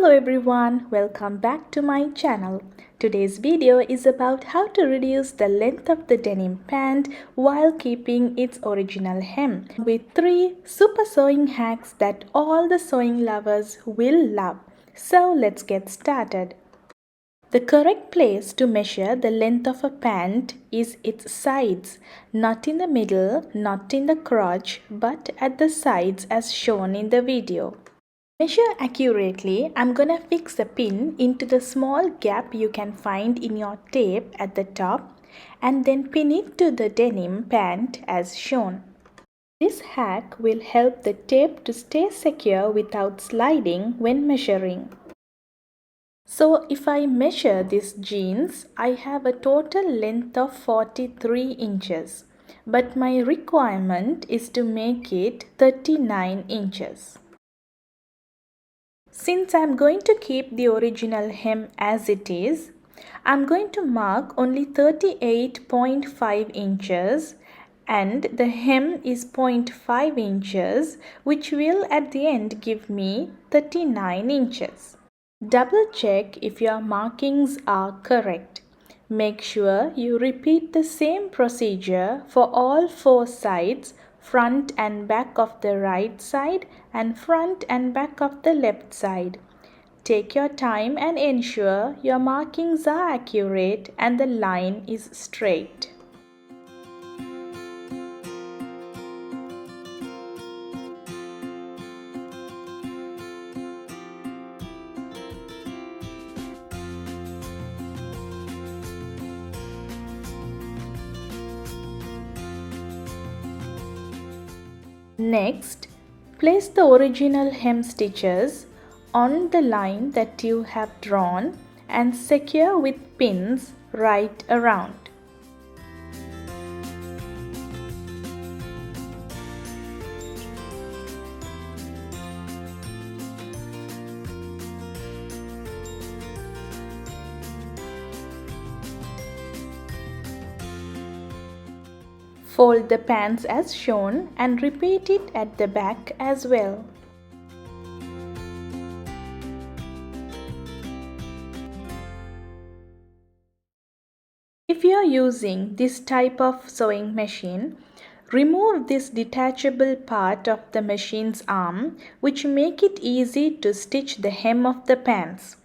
Hello everyone, welcome back to my channel. Today's video is about how to reduce the length of the denim pant while keeping its original hem with 3 super sewing hacks that all the sewing lovers will love. So let's get started. The correct place to measure the length of a pant is its sides, not in the middle, not in the crotch, but at the sides as shown in the video. Measure accurately. I'm gonna fix a pin into the small gap you can find in your tape at the top and then pin it to the denim pant as shown. This hack will help the tape to stay secure without sliding when measuring. So if I measure this jeans, I have a total length of 43 inches, but my requirement is to make it 39 inches. Since I am going to keep the original hem as it is, I am going to mark only 38.5 inches and the hem is 0.5 inches, which will at the end give me 39 inches. Double check if your markings are correct. Make sure you repeat the same procedure for all 4 sides, front and back of the right side and front and back of the left side. Take your time and ensure your markings are accurate and the line is straight. Next, place the original hem stitches on the line that you have drawn and secure with pins right around. Fold the pants as shown and repeat it at the back as well. If you are using this type of sewing machine, remove this detachable part of the machine's arm which make it easy to stitch the hem of the pants.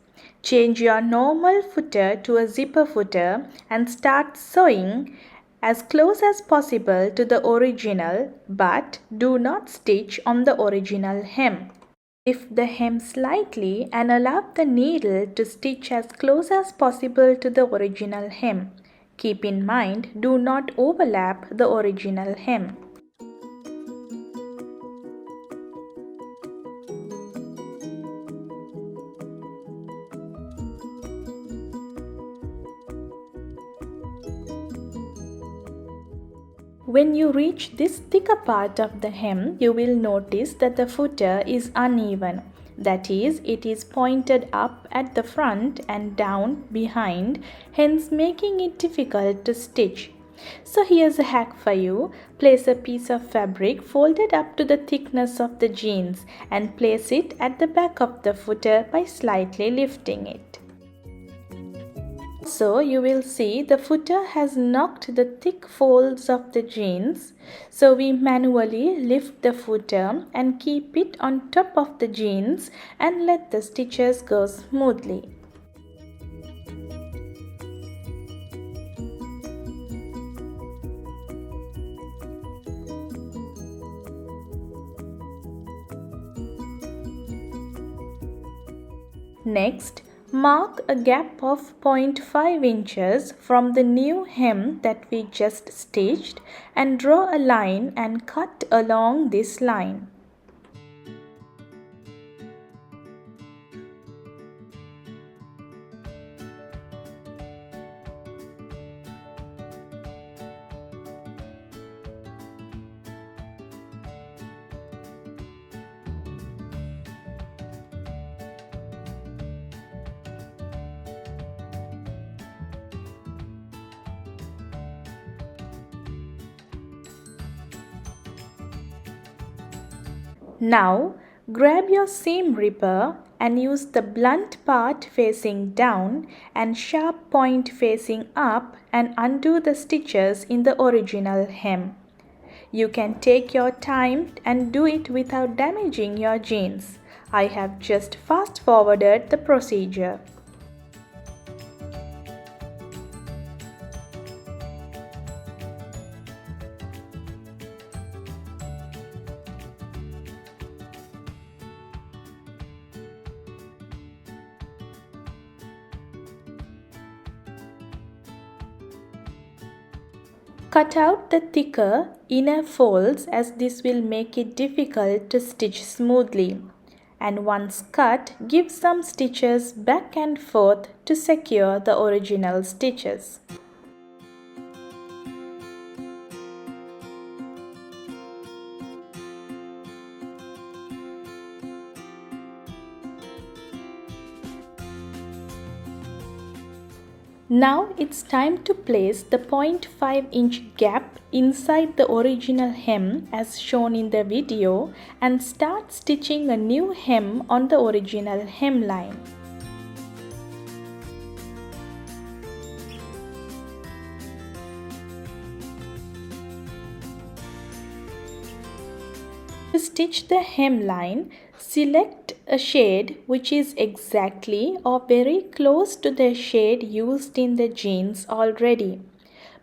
Change your normal footer to a zipper footer and start sewing as close as possible to the original, but do not stitch on the original hem. Lift the hem slightly and allow the needle to stitch as close as possible to the original hem. Keep in mind, do not overlap the original hem. When you reach this thicker part of the hem, you will notice that the footer is uneven. That is, it is pointed up at the front and down behind, hence making it difficult to stitch. So here's a hack for you. Place a piece of fabric folded up to the thickness of the jeans and place it at the back of the footer by slightly lifting it. So you will see the footer has knocked the thick folds of the jeans. So we manually lift the footer and keep it on top of the jeans and let the stitches go smoothly. Next, mark a gap of 0.5 inches from the new hem that we just stitched and draw a line and cut along this line. Now, grab your seam ripper and use the blunt part facing down and sharp point facing up and undo the stitches in the original hem. You can take your time and do it without damaging your jeans. I have just fast forwarded the procedure. Cut out the thicker inner folds as this will make it difficult to stitch smoothly. And once cut, give some stitches back and forth to secure the original stitches. Now it's time to place the 0.5-inch gap inside the original hem as shown in the video and start stitching a new hem on the original hemline. To stitch the hemline, select a shade which is exactly or very close to the shade used in the jeans already.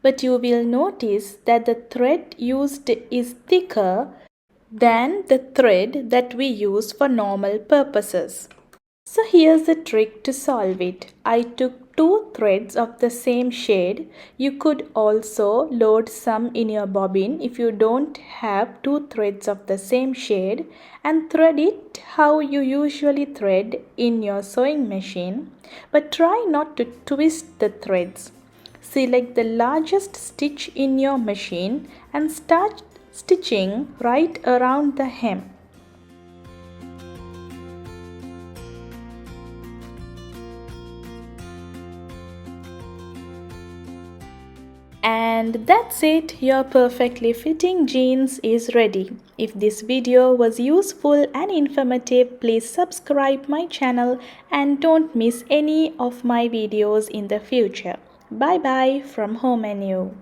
But you will notice that the thread used is thicker than the thread that we use for normal purposes. So here's a trick to solve it. I took 2 threads of the same shade. You could also load some in your bobbin if you don't have 2 threads of the same shade and thread it how you usually thread in your sewing machine, but try not to twist the threads. Select the largest stitch in your machine and start stitching right around the hem. And that's it, your perfectly fitting jeans is ready. If this video was useful and informative, please subscribe my channel and don't miss any of my videos in the future. Bye bye from Home Menu.